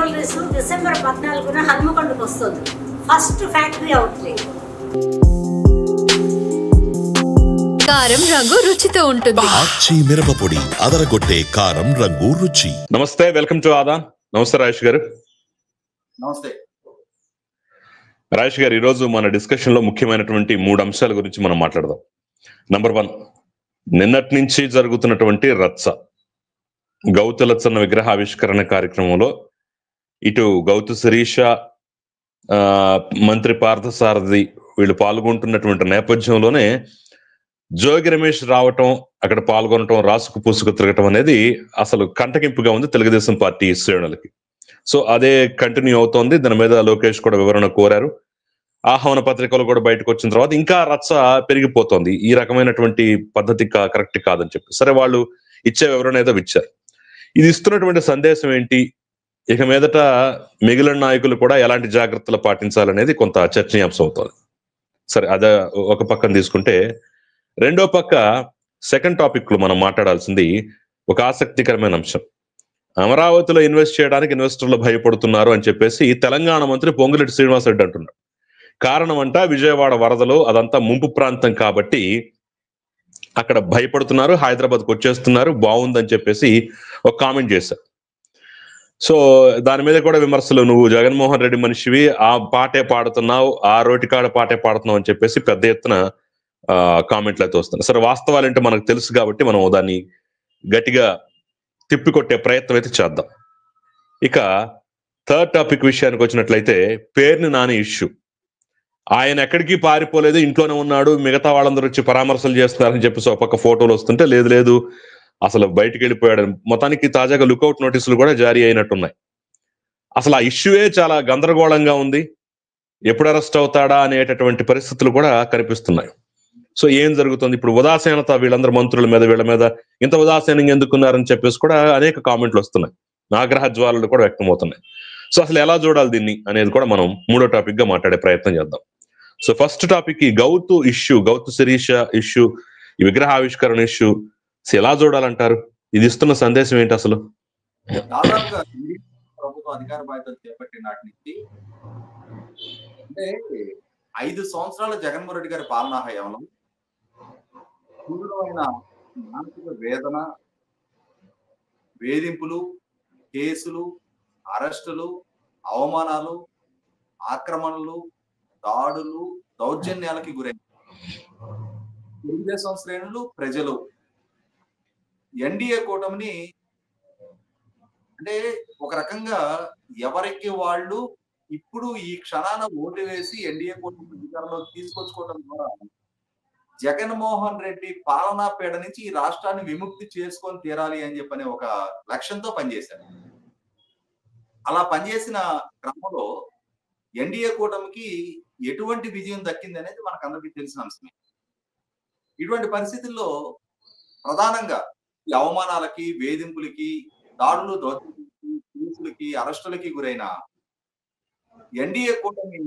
Jewelleries December 14న హన్మకొండకు వస్తుంది. First factory outlet. కారం రంగు రుచితో ఉంటుంది. ఆచి మిరపపొడి అదరగొట్టే కారం రంగు రుచి. నమస్తే, వెల్కమ్ టు ఆదాన్. నమస్తే రాజేష్ గారు. నమస్తే రాజేష్ గారు, ఈరోజు మన డిస్కషన్ లో ముఖ్యమైనటువంటి 3 అంశాల గురించి మనం మాట్లాడదాం. నంబర్ 1, నిన్నటి నుంచి జరుగుతున్నటువంటి రచ్చ. గౌతు లచ్చన్న విగ్రహావిష్కరణ కార్యక్రమంలో ఇటు గౌతు శిరీష, మంత్రి పార్థసారథి వీళ్ళు పాల్గొంటున్నటువంటి నేపథ్యంలోనే జోగి రమేష్ రావటం, అక్కడ పాల్గొనటం, రాసుకు పూసుకు తిరగటం అనేది అసలు కంటకింపుగా ఉంది తెలుగుదేశం పార్టీ శ్రేణులకి. సో అదే కంటిన్యూ అవుతోంది. దాని మీద లోకేష్ కూడా వివరణ కోరారు. ఆహ్వాన పత్రికలు కూడా బయటకు వచ్చిన తర్వాత ఇంకా రచ్చ పెరిగిపోతోంది. ఈ రకమైనటువంటి పద్ధతి కరెక్ట్ కాదని చెప్పి సరే వాళ్ళు ఇచ్చే వివరణ ఏదో ఇచ్చారు. ఇది ఇస్తున్నటువంటి సందేశం ఏంటి, ఇక మీదట మిగిలిన నాయకులు కూడా ఎలాంటి జాగ్రత్తలు పాటించాలనేది కొంత చర్చనీయాంశం అవుతుంది. సరే, అదే ఒక పక్కన తీసుకుంటే, రెండో పక్క సెకండ్ టాపిక్ లో మనం మాట్లాడాల్సింది ఒక ఆసక్తికరమైన అంశం. అమరావతిలో ఇన్వెస్ట్ చేయడానికి ఇన్వెస్టర్లు భయపడుతున్నారు అని చెప్పేసి తెలంగాణ మంత్రి పొంగులేటి శ్రీనివాసరెడ్డి అంటున్నారు. కారణం అంట విజయవాడ వరదలు, అదంతా ముంపు ప్రాంతం కాబట్టి అక్కడ భయపడుతున్నారు, హైదరాబాద్కి వచ్చేస్తున్నారు, బాగుందని చెప్పేసి ఒక కామెంట్ చేశారు. సో దాని మీద కూడా విమర్శలు, నువ్వు జగన్మోహన్ రెడ్డి మనిషివి, ఆ పాటే పాడుతున్నావు, ఆ రోటికాడ పాటే పాడుతున్నావు అని చెప్పేసి పెద్ద ఎత్తున కామెంట్లు అయితే వస్తున్నాయి. సరే, వాస్తవాలంటే మనకు తెలుసు కాబట్టి మనం దాన్ని గట్టిగా తిప్పికొట్టే ప్రయత్నం అయితే చేద్దాం. ఇక థర్డ్ టాపిక్ విషయానికి వచ్చినట్లయితే, పేర్ని నాని ఇష్యూ. ఆయన ఎక్కడికి పారిపోలేదు, ఇంట్లోనే ఉన్నాడు, మిగతా వాళ్ళందరూ వచ్చి పరామర్శలు చేస్తున్నారని చెప్పేసి ఒక పక్క ఫోటోలు వస్తుంటే, లేదు లేదు అసలు బయటికి వెళ్ళిపోయాడు. మొత్తానికి తాజాగా లుకౌట్ నోటీసులు కూడా జారీ అయినట్టున్నాయి. అసలు ఆ ఇష్యూయే చాలా గందరగోళంగా ఉంది. ఎప్పుడు అరెస్ట్ అవుతాడా అనేటటువంటి పరిస్థితులు కూడా కనిపిస్తున్నాయి. సో ఏం జరుగుతుంది ఇప్పుడు? ఉదాసీనత, వీళ్ళందరూ మంత్రుల మీద వీళ్ళ మీద ఇంత ఉదాసీనంగా ఎందుకున్నారని చెప్పేసి కూడా అనేక కామెంట్లు వస్తున్నాయి. ఆగ్రహ జ్వాలలు కూడా వ్యక్తమవుతున్నాయి. సో అసలు ఎలా చూడాలి దీన్ని అనేది కూడా మనం మూడో టాపిక్ గా మాట్లాడే ప్రయత్నం చేద్దాం. సో ఫస్ట్ టాపిక్ ఈ గౌతు ఇష్యూ, గౌతు శిరీష ఇష్యూ, ఈ విగ్రహావిష్కరణ ఇష్యూ ఎలా చూడాలంటారు? ఇది ఇస్తున్న సందేశం ఏంటి అసలు? దాదాపుగా ప్రభుత్వం అధికార బాధ్యతలు చేపట్టిన నాటి నుంచి అంటే 5 సంవత్సరాల జగన్మోహన్ రెడ్డి గారి పాలనా హయాంలో తీవ్రమైన మానసిక వేదన, వేధింపులు, కేసులు, అరెస్టులు, అవమానాలు, ఆక్రమణలు, దాడులు, దౌర్జన్యాలకి గురైన తెలుగుదేశం శ్రేణులు, ప్రజలు ఎన్డీఏ కూటమిని అంటే ఒక రకంగా ఎవరికి వాళ్ళు ఇప్పుడు ఈ క్షణాన ఓటు వేసి ఎన్డీఏ కూటమి అధికారంలో తీసుకొచ్చుకోవడం ద్వారా జగన్మోహన్ రెడ్డి పాలనా పీడ నుంచి ఈ రాష్ట్రాన్ని విముక్తి చేసుకొని తీరాలి అని చెప్పనే ఒక లక్ష్యంతో పనిచేశారు. అలా పనిచేసిన క్రమంలో ఎన్డీఏ కూటమికి ఎటువంటి విజయం దక్కింది అనేది మనకు అందరికీ తెలిసిన అంశమే. ఇటువంటి పరిస్థితుల్లో ప్రధానంగా ఈ అవమానాలకి, వేధింపులకి, దాడులు, దౌర్జన్యాలకి, కేసులకి, అరెస్టులకి గురైన ఎన్డీఏ కూటమి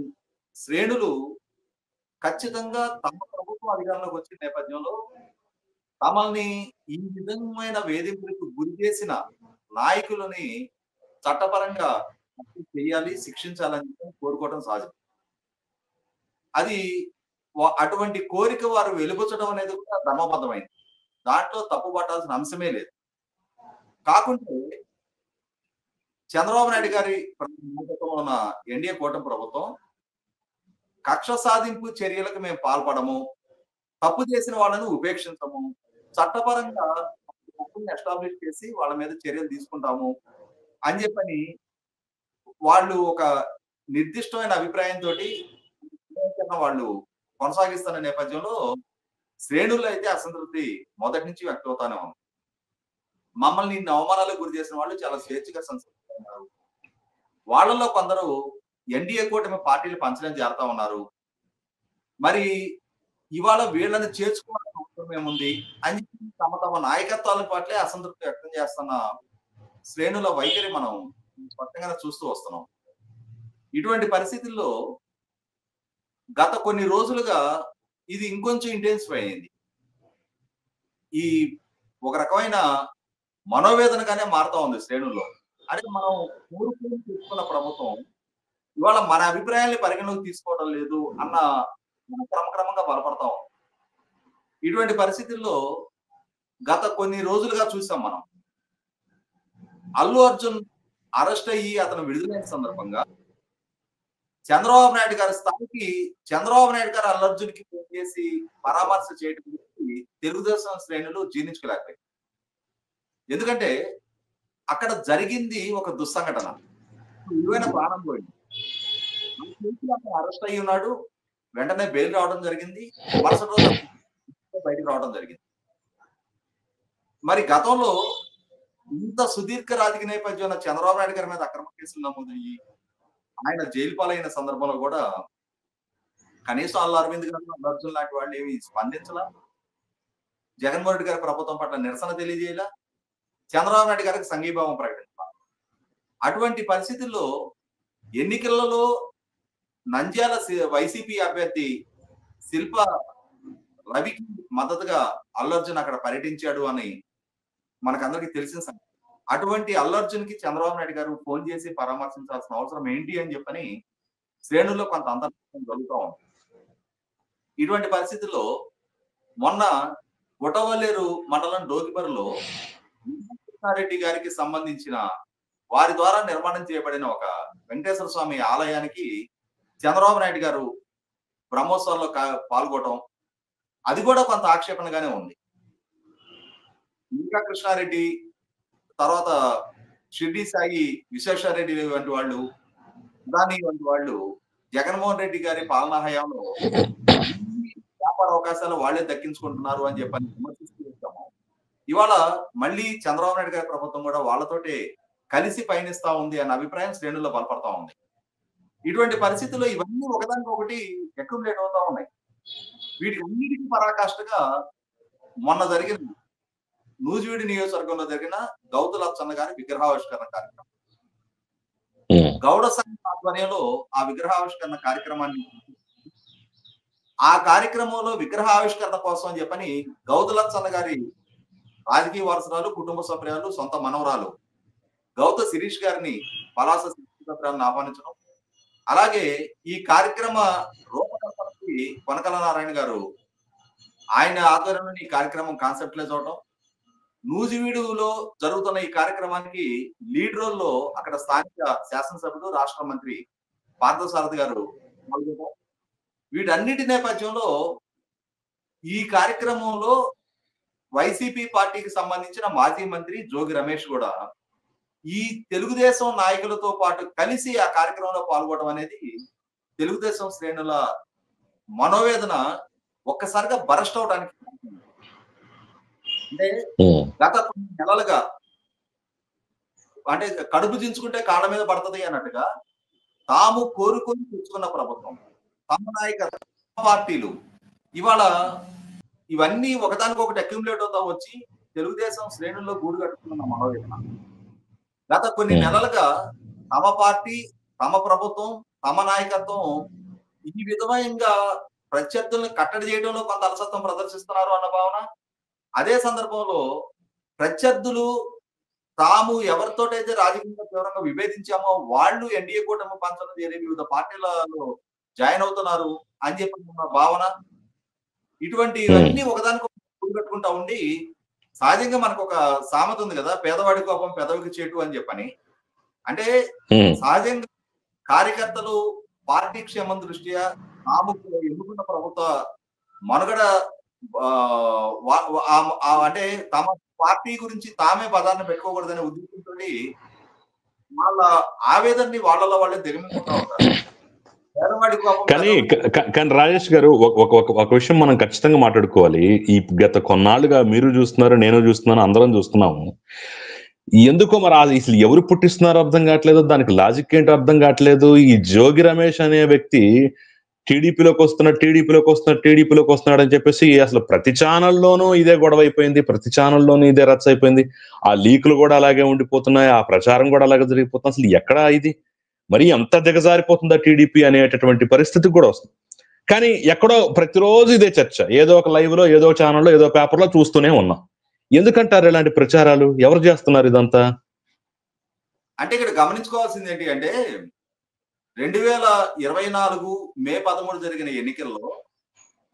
శ్రేణులు ఖచ్చితంగా తమ ప్రభుత్వం అధికారంలోకి వచ్చిన నేపథ్యంలో తమల్ని ఈ విధమైన వేధింపులకు గురి చేసిన నాయకులని చట్టపరంగా చేయాలి, శిక్షించాలని కోరుకోవడం సహజం. అది అటువంటి కోరిక వారు వెలుబుచ్చడం అనేది కూడా ధర్మబద్ధమైంది. దాంట్లో తప్పు పట్టాల్సిన అంశమే లేదు. కాకుంటే చంద్రబాబు నాయుడు గారి నాయకత్వంలో ఉన్న ఎన్డీఏ కూటమి ప్రభుత్వం కక్ష సాధింపు చర్యలకు మేము పాల్పడము, తప్పు చేసిన వాళ్ళని ఉపేక్షించము, చట్టపరంగా తప్పుని ఎస్టాబ్లిష్ చేసి వాళ్ళ మీద చర్యలు తీసుకుంటాము అని చెప్పని వాళ్ళు ఒక నిర్దిష్టమైన అభిప్రాయంతో వాళ్ళు కొనసాగిస్తున్న నేపథ్యంలో శ్రేణుల్లో అయితే అసంతృప్తి మొదటి నుంచి వ్యక్తమవుతానే ఉంది. మమ్మల్ని ఇన్ని అవమానాలకు గురి చేసిన వాళ్ళు చాలా స్వేచ్ఛగా సంస్కృతున్నారు. వాళ్ళలో కొందరు ఎన్డీఏ కూటమి పార్టీలు పంచడం చేరుతా ఉన్నారు. మరి ఇవాళ వీళ్ళని చేర్చుకోవాల్సిన అవసరం ఏముంది అని తమ తమ నాయకత్వాల పట్లే అసంతృప్తి వ్యక్తం చేస్తున్న శ్రేణుల వైఖరి మనం స్పష్టంగానే చూస్తూ వస్తున్నాం. ఇటువంటి పరిస్థితుల్లో గత కొన్ని రోజులుగా ఇది ఇంకొంచెం ఇంటెన్సిఫై అయింది. ఈ ఒక రకమైన మనోవేదనగానే మారుతా ఉంది శ్రేణుల్లో. అంటే మనం కోరుకుని తెచ్చుకున్న ప్రభుత్వం ఇవాళ మన అభిప్రాయాన్ని పరిగణలోకి తీసుకోవడం లేదు అన్న క్రమక్రమంగా బలపడతాం. ఇటువంటి పరిస్థితుల్లో గత కొన్ని రోజులుగా చూసాం మనం. అల్లు అర్జున్ అరెస్ట్ అయ్యి అతను విడుదలైన సందర్భంగా చంద్రబాబు నాయుడు గారి స్థాయికి చంద్రబాబు నాయుడు గారు అల్లు అర్జున్ కి ఫోన్ చేసి పరామర్శ చేయడం తెలుగుదేశం శ్రేణులు జీర్ణించుకోలేకపోయాయి. ఎందుకంటే అక్కడ జరిగింది ఒక దుస్సంఘటన, విలువైన ప్రాణం పోయింది. అరెస్ట్ అయ్యి ఉన్నాడు, వెంటనే బెయిల్ రావడం జరిగింది, మరుసటి రోజు బయటకు రావడం జరిగింది. మరి గతంలో ఇంత సుదీర్ఘ రాజకీయ నేపథ్యం ఉన్న చంద్రబాబు నాయుడు గారి మీద అక్రమ కేసులు నమోదయ్యి ఆయన జైలు పాలైన సందర్భంలో కూడా కనీసం అల్లు అరవింద్ గారు అల్లు అర్జున్ లాంటి వాళ్ళు ఏమి స్పందించలా, జగన్మోహన్ రెడ్డి గారి ప్రభుత్వం పట్ల నిరసన తెలియజేయలా, చంద్రబాబు నాయుడు గారికి సంఘీభావం ప్రకటించాలి. అటువంటి పరిస్థితుల్లో ఎన్నికలలో నంద్యాల వైసీపీ అభ్యర్థి శిల్ప రవికి మద్దతుగా అల్లు అర్జున్ అక్కడ పర్యటించాడు అని మనకందరికి తెలిసిన సంగతి. అటువంటి అల్లు అర్జున్ కి చంద్రబాబు నాయుడు గారు ఫోన్ చేసి పరామర్శించాల్సిన అవసరం ఏంటి అని చెప్పని శ్రేణుల్లో కొంత అంతర్గతం జరుగుతూ ఉంది. ఇటువంటి పరిస్థితుల్లో మొన్న గుటవల్లేరు మండలం డోకిబరిలో రెడ్డి గారికి సంబంధించిన వారి ద్వారా నిర్మాణం చేయబడిన ఒక వెంకటేశ్వర స్వామి ఆలయానికి చంద్రబాబు నాయుడు గారు బ్రహ్మోత్సవాల్లో పాల్గొనడం, అది కూడా కొంత ఆక్షేపణగానే ఉంది. ఇంకా కృష్ణారెడ్డి, తర్వాత షిర్డీ సాయి విశ్వేశ్వరరెడ్డి వంటి వాళ్ళు, అదాని వంటి వాళ్ళు జగన్మోహన్ రెడ్డి గారి పాలనా హయాంలో వ్యాపార అవకాశాలు వాళ్లే దక్కించుకుంటున్నారు అని చెప్పని విమర్శిస్తూ ఉంటాము. ఇవాళ మళ్ళీ చంద్రబాబు నాయుడు గారి ప్రభుత్వం కూడా వాళ్ళతోటే కలిసి పయనిస్తా ఉంది అన్న అభిప్రాయం శ్రేణుల్లో బలపడతా ఉంది. ఇటువంటి పరిస్థితుల్లో ఇవన్నీ ఒకదానికి ఒకటి అక్యుములేట్ అవుతా ఉన్నాయి. వీటికి అన్నిటికీ పరాకాష్ఠగా మొన్న జరిగిన నూజివీడి నియోజకవర్గంలో జరిగిన గౌతు లచ్చన్న గారి విగ్రహావిష్కరణ కార్యక్రమం, గౌడ సంఘ ఆధ్వర్యంలో ఆ విగ్రహావిష్కరణ కార్యక్రమాన్ని ఆ కార్యక్రమంలో విగ్రహావిష్కరణ కోసం అని చెప్పని గౌతు లచ్చన్న గారి రాజకీయ వారసురాలు, కుటుంబ సభ్యురాలు, సొంత మనవరాలు గౌత శిరీష్ గారిని పలాస సభ్యులను ఆహ్వానించడం, అలాగే ఈ కార్యక్రమ రూపకల్పనకి కొనకల నారాయణ గారు ఆయన ఆధ్వర్యంలో ఈ కార్యక్రమం కాన్సెప్ట్లైజ్ అవడం, నూజివీడులో జరుగుతున్న ఈ కార్యక్రమానికి లీడ్ రోల్ లో అక్కడ స్థానిక శాసనసభ్యుడు, రాష్ట్ర మంత్రి పార్థసారథి గారు పాల్గొనడం, వీటన్నిటి నేపథ్యంలో ఈ కార్యక్రమంలో వైసీపీ పార్టీకి సంబంధించిన మాజీ మంత్రి జోగి రమేష్ కూడా ఈ తెలుగుదేశం నాయకులతో పాటు కలిసి ఆ కార్యక్రమంలో పాల్గొనడం అనేది తెలుగుదేశం శ్రేణుల మనోవేదన ఒక్కసారిగా బరస్ట్ అవడానికి, అంటే గత కొన్ని నెలలుగా అంటే కడుపు దించుకుంటే కాళ్ళ మీద పడుతుంది అన్నట్టుగా తాము కోరుకొని తెచ్చుకున్న ప్రభుత్వం, తమ నాయక పార్టీలు ఇవాళ ఇవన్నీ ఒకదానికొకటి అక్యుములేట్ అవుతా వచ్చి తెలుగుదేశం శ్రేణుల్లో గూడు కట్టుకున్న మనోవేదన గత కొన్ని నెలలుగా తమ పార్టీ, తమ ప్రభుత్వం, తమ నాయకత్వం ఈ విధంగా ప్రత్యర్థుల్ని కట్టడి చేయడంలో కొంత అలసత్వం ప్రదర్శిస్తున్నారు అన్న భావన. అదే సందర్భంలో ప్రత్యర్థులు తాము ఎవరితోటైతే రాజకీయంగా తీవ్రంగా విభేదించామో వాళ్ళు ఎన్డీఏ కూటమి పంచడం చేరి వివిధ పార్టీలలో జాయిన్ అవుతున్నారు అని చెప్పిన భావన, ఇటువంటివన్నీ ఒకదానికి కట్టుకుంటా ఉండి సహజంగా మనకు ఒక సామెత ఉంది కదా, పేదవాడి కోపం పెదవికి చేటు అని చెప్పని. అంటే సహజంగా కార్యకర్తలు పార్టీ క్షేమం దృష్ట్యా తాము ఎన్నుకున్న ప్రభుత్వ మనుగడ అంటే తమ పార్టీ గురించి తామే పదాన్ని పెట్టుకోకూడదనే ఉద్దేశంతో వాళ్ళ ఆవేదనని వాళ్ళలో వాళ్ళే దిగమించుకుంటా ఉంటారు. కానీ రాజేష్ గారు ఒక విషయం మనం ఖచ్చితంగా మాట్లాడుకోవాలి. ఈ గత కొన్నాళ్ళుగా మీరు చూస్తున్నారు, నేను చూస్తున్నాను, అందరం చూస్తున్నాము. ఎందుకో మరి అసలు ఎవరు పుట్టిస్తున్నారో అర్థం కావట్లేదు, దానికి లాజిక్ ఏంటో అర్థం కావట్లేదు. ఈ జోగి రమేష్ అనే వ్యక్తి టీడీపీలోకి వస్తున్నాడు అని చెప్పేసి అసలు ప్రతి ఛానల్లోనూ ఇదే గొడవ అయిపోయింది, ప్రతి ఛానల్లోనూ ఇదే రచ్చ అయిపోయింది. ఆ లీకులు కూడా అలాగే ఉండిపోతున్నాయి, ఆ ప్రచారం కూడా అలాగే జరిగిపోతుంది. అసలు ఎక్కడా ఇది మరి ఎంత దిగజారిపోతుందా టీడీపీ అనేటటువంటి పరిస్థితి కూడా వస్తుంది. కానీ ఎక్కడో ప్రతిరోజు ఇదే చర్చ, ఏదో ఒక లైవ్ లో, ఏదో ఛానల్లో, ఏదో పేపర్లో చూస్తూనే ఉన్నాం. ఎందుకంటారు ఇలాంటి ప్రచారాలు? ఎవరు చేస్తున్నారు ఇదంతా? అంటే ఇక్కడ గమనించుకోవాల్సింది ఏంటి అంటే 2024 మే 13 జరిగిన ఎన్నికల్లో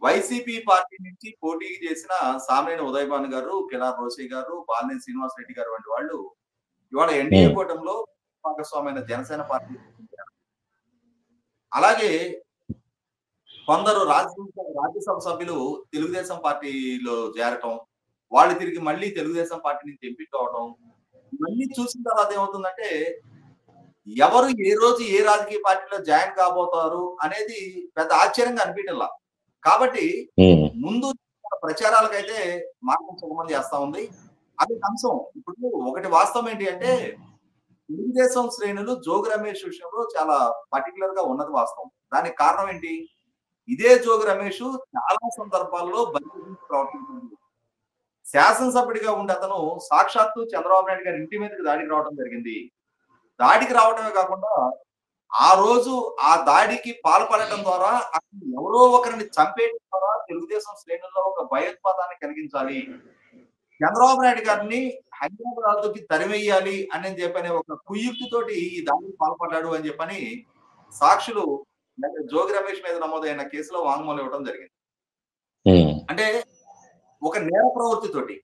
వైసీపీ పార్టీ నుంచి పోటీకి చేసిన సామినేని ఉదయభాను గారు, కిలార్ రోసయ్య గారు, బాలినేని శ్రీనివాస్ రెడ్డి గారు వంటి వాళ్ళు ఇవాళ ఎన్డీఏ కూటమిలో భాగస్వామైన జనసేన పార్టీ. అలాగే కొందరు రాజ్యసభ సభ్యులు తెలుగుదేశం పార్టీలో చేరటం, వాళ్ళు తిరిగి మళ్ళీ తెలుగుదేశం పార్టీ నుంచి ఎంపిక అవడం, ఇవన్నీ చూసిన తర్వాత ఏమవుతుందంటే ఎవరు ఏ రోజు ఏ రాజకీయ పార్టీలో జాయిన్ కాబోతారు అనేది పెద్ద ఆశ్చర్యంగా అనిపించలా. కాబట్టి ముందు ప్రచారాలకైతే మార్గం సుగమం చేస్తా ఉంది. అది అంశం. ఇప్పుడు ఒకటి వాస్తవం ఏంటి అంటే తెలుగుదేశం శ్రేణులు జోగి రమేష్ విషయంలో చాలా పర్టికులర్ గా ఉన్నది వాస్తవం. దానికి కారణం ఏంటి? ఇదే జోగి రమేష్ చాలా సందర్భాల్లో బహిరంగ ప్రవర్తించింది. శాసనసభ్యుడిగా ఉండి అతను సాక్షాత్తు చంద్రబాబు నాయుడు గారి ఇంటి మీదకి దాడికి రావడం జరిగింది. దాడికి రావడమే కాకుండా ఆ రోజు ఆ దాడికి పాల్పడటం ద్వారా అక్కడ ఎవరో ఒకరిని చంపేయడం ద్వారా తెలుగుదేశం శ్రేణుల్లో ఒక భయోత్పాతాన్ని కలిగించాలి, చంద్రబాబు నాయుడు గారిని హైదరాబాద్కి తరిమేయాలి అని చెప్పనే ఒక కుయుక్తితోటి ఈ దాడికి పాల్పడ్డాడు అని చెప్పని సాక్షులు జోగి రమేష్ మీద నమోదైన కేసులో వాంగ్మూలం ఇవ్వడం జరిగింది. అంటే ఒక నేర ప్రవృత్తితోటి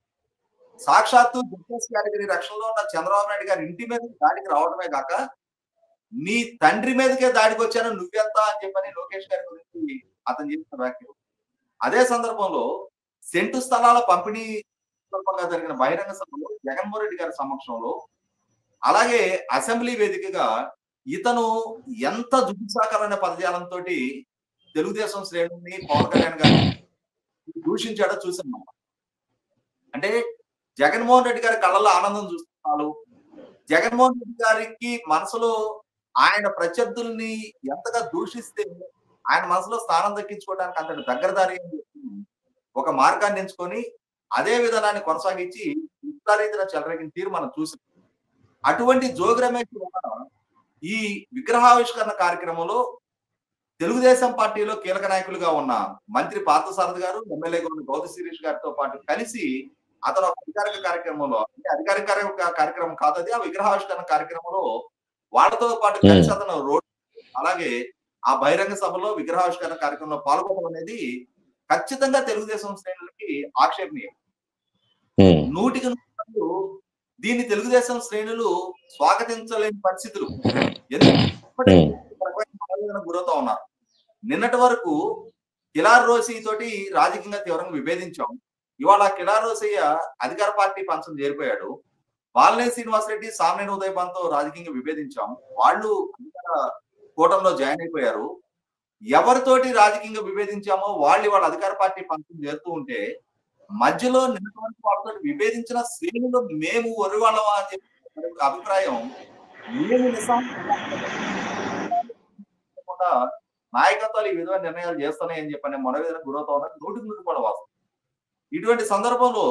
సాక్షాత్తు జస్టిస్ కేటగిరీ రక్షణలో ఉన్న చంద్రబాబు నాయుడు గారి ఇంటి మీద దాడికి రావడమే కాక నీ తండ్రి మీదకే దాడికి వచ్చాను నువ్వెంత అని చెప్పని లోకేష్ గారి గురించి అతను చేసిన వ్యాఖ్యలు. అదే సందర్భంలో సెంటు స్థలాల పంపిణీ సందర్భంగా జరిగిన బహిరంగ సభలో జగన్మోహన్ రెడ్డి గారి సమక్షంలో, అలాగే అసెంబ్లీ వేదికగా ఇతను ఎంత జుగుప్సాకరమైన పదజాలంతో తెలుగుదేశం శ్రేణుల్ని పవన్ కళ్యాణ్ గారిని దూషించాడో చూసాం. అంటే జగన్మోహన్ రెడ్డి గారి కళ్ళలో ఆనందం చూస్తున్నారు. జగన్మోహన్ రెడ్డి గారికి మనసులో ఆయన ప్రత్యర్థుల్ని ఎంతగా దూషిస్తే ఆయన మనసులో స్థానం దక్కించుకోవడానికి అంతటి దగ్గరదారి ఒక మార్గాన్ని ఎంచుకొని అదే విధానాన్ని కొనసాగించి విస్తారీతిన చెలరేగిన తీరు మనం చూసాం. అటువంటి జోగి రమేష్ ఈ విగ్రహావిష్కరణ కార్యక్రమంలో తెలుగుదేశం పార్టీలో కీలక నాయకులుగా ఉన్న మంత్రి పార్థసారథి గారు, ఎమ్మెల్యేగా ఉన్న గౌతు శిరీష్ గారితో పాటు కలిసి అతను ఒక అధికారిక కార్యక్రమంలో, అంటే అధికారిక కార్యక్రమం కాదు అది, ఆ విగ్రహావిష్కరణ కార్యక్రమంలో వాళ్ళతో పాటు కలిసి అతను రోడ్, అలాగే ఆ బహిరంగ సభలో విగ్రహావిష్కరణ కార్యక్రమంలో పాల్గొనడం అనేది ఖచ్చితంగా తెలుగుదేశం శ్రేణులకి ఆక్షేపణీయం. 100% దీన్ని తెలుగుదేశం శ్రేణులు స్వాగతించలేని పరిస్థితులు గురవుతా ఉన్నారు. నిన్నటి వరకు కిలార్ రోసయ్య తోటి రాజకీయంగా తీవ్రంగా విభేదించాం. ఇవాళ కిలార్ రోసయ్య అధికార పార్టీ పంచం చేరిపోయాడు. బాలినేని శ్రీనివాస్ రెడ్డి, సామినేని ఉదయభాన్తో రాజకీయంగా విభేదించాం. వాళ్ళు అధికార కూటమిలో జాయిన్ అయిపోయారు. ఎవరితోటి రాజకీయంగా విభేదించామో వాళ్ళు ఇవాళ అధికార పార్టీ పంచం చేరుతూ ఉంటే మధ్యలో నిన్నటువంటి వాళ్ళతో విభేదించిన శ్రేణులు మేము ఒరివాళ్ళమా అని చెప్పి అభిప్రాయం నాయకత్వాలు ఈ విధమైన నిర్ణయాలు చేస్తున్నాయని చెప్పని మనోవేదన గురవుతా ఉన్నది 100% కూడా వాస్తవం. ఇటువంటి సందర్భంలో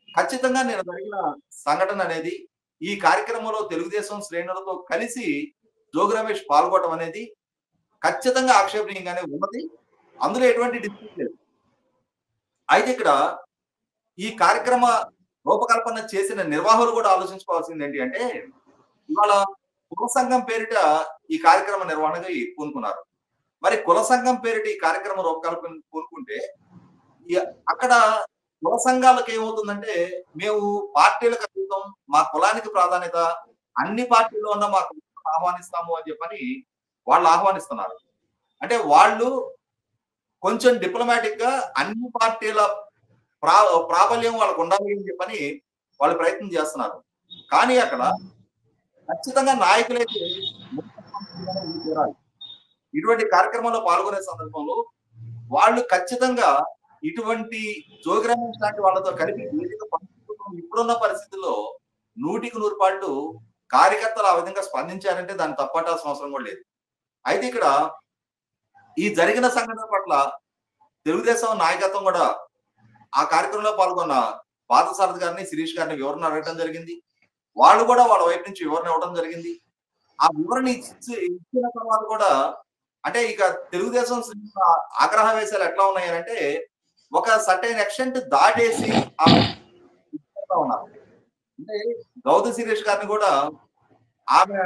ఖచ్చితంగా నేను జరిగిన సంఘటన అనేది ఈ కార్యక్రమంలో తెలుగుదేశం శ్రేణులతో కలిసి జోగి రమేష్ పాల్గొనడం అనేది ఖచ్చితంగా ఆక్షేపణీయంగానే ఉన్నది. అందులో ఎటువంటి డిస్ప్యూట్ లేదు. అయితే ఇక్కడ ఈ కార్యక్రమ రూపకల్పన చేసిన నిర్వాహకులు కూడా ఆలోచించుకోవాల్సింది ఏంటి అంటే ఇవాళ కుల సంఘం పేరిట ఈ కార్యక్రమ నిర్వహణగా పూనుకున్నారు. మరి కుల సంఘం పేరిట ఈ కార్యక్రమ రూపకల్పన పూనుకుంటే అక్కడ కుల సంఘాలకు ఏమవుతుందంటే మేము పార్టీలకు అతీతం, మా కులానికి ప్రాధాన్యత, అన్ని పార్టీల్లో ఉన్న మా కులాన్ని ఆహ్వానిస్తాము అని చెప్పని వాళ్ళు ఆహ్వానిస్తున్నారు. అంటే వాళ్ళు కొంచెం డిప్లొమాటిక్ గా అన్ని పార్టీల ప్రాబల్యం వాళ్ళకు ఉండాలి అని చెప్పని వాళ్ళు ప్రయత్నం చేస్తున్నారు. కానీ అక్కడ ఖచ్చితంగా నాయకులైతే ఇటువంటి కార్యక్రమంలో పాల్గొనే సందర్భంలో వాళ్ళు ఖచ్చితంగా ఇటువంటి జోగి రమేష్ లాంటి వాళ్ళతో కలిపి ఇప్పుడున్న పరిస్థితుల్లో 100% కార్యకర్తలు ఆ విధంగా స్పందించారంటే దాన్ని తప్పట్టాల్సిన అవసరం కూడా లేదు. అయితే ఇక్కడ ఈ జరిగిన సంఘటన పట్ల తెలుగుదేశం నాయకత్వం కూడా ఆ కార్యక్రమంలో పాల్గొన్న పార్థసారథి గారిని, శిరీష్ గారిని వివరణ అడగడం జరిగింది. వాళ్ళు కూడా వాళ్ళ వైపు నుంచి వివరణ ఇవ్వడం జరిగింది. ఆ వివరణ ఇచ్చిన తర్వాత కూడా అంటే ఇక తెలుగుదేశం ఆగ్రహవేశాలు ఎట్లా ఉన్నాయంటే ఒక సర్టైన్ ఎక్స్టెంట్ దాటేసి ఉన్నారు. అంటే గౌతు శిరీష్ గారిని కూడా ఆమె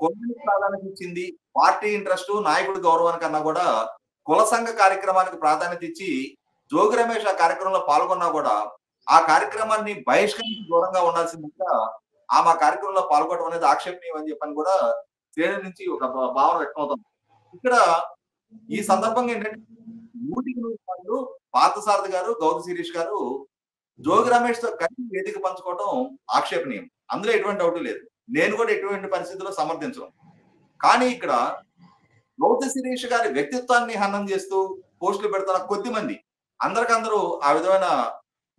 కులానికి ప్రాధాన్యత ఇచ్చింది. పార్టీ ఇంట్రెస్ట్, నాయకుడి గౌరవానికన్నా కూడా కుల సంఘ కార్యక్రమానికి ప్రాధాన్యత ఇచ్చి జోగి రమేష్ ఆ కార్యక్రమంలో పాల్గొన్నా కూడా ఆ కార్యక్రమాన్ని బహిష్కరించి దూరంగా ఉండాల్సిందిగా ఆమె ఆ కార్యక్రమంలో పాల్గొనడం అనేది ఆక్షేపణీయం అని చెప్పని కూడా శ్రేణి నుంచి ఒక భావన వ్యక్తమవుతుంది. ఇక్కడ ఈ సందర్భంగా ఏంటంటే 100% పార్థసారథి గారు, గౌతు శిరీష్ గారు జోగి రమేష్ తో కలిసి వేదిక పంచుకోవడం ఆక్షేపణీయం. అందులో ఎటువంటి డౌట్ లేదు. నేను కూడా ఎటువంటి పరిస్థితుల్లో సమర్థించను. కానీ ఇక్కడ గౌతు శిరీష్ గారి వ్యక్తిత్వాన్ని హననం చేస్తూ పోస్టులు పెడుతున్న కొద్ది మంది, అందరికందరూ ఆ విధమైన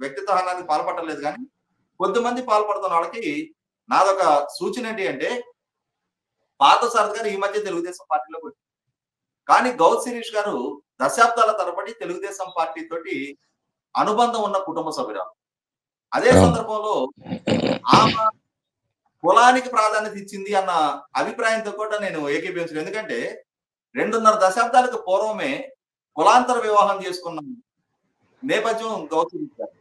వ్యక్తిత్వ హనానికి పాల్పడలేదు. కానీ కొద్దిమంది పాల్పడుతున్న వాళ్ళకి నాదొక సూచన ఏంటి అంటే, పార్థసారథి గారు ఈ మధ్య తెలుగుదేశం పార్టీలోకి వచ్చారు. కానీ గౌతు శిరీష్ గారు దశాబ్దాల తరబడి తెలుగుదేశం పార్టీ తోటి అనుబంధం ఉన్న కుటుంబ సభ్యురాలు. అదే సందర్భంలో ఆమె కులానికి ప్రాధాన్యత ఇచ్చింది అన్న అభిప్రాయంతో కూడా నేను ఏకీభవించను. ఎందుకంటే 2.5 దశాబ్దాలకు పూర్వమే కులాంతర వివాహం చేసుకున్న నేపథ్యం గౌతు శిరీష్ గారు.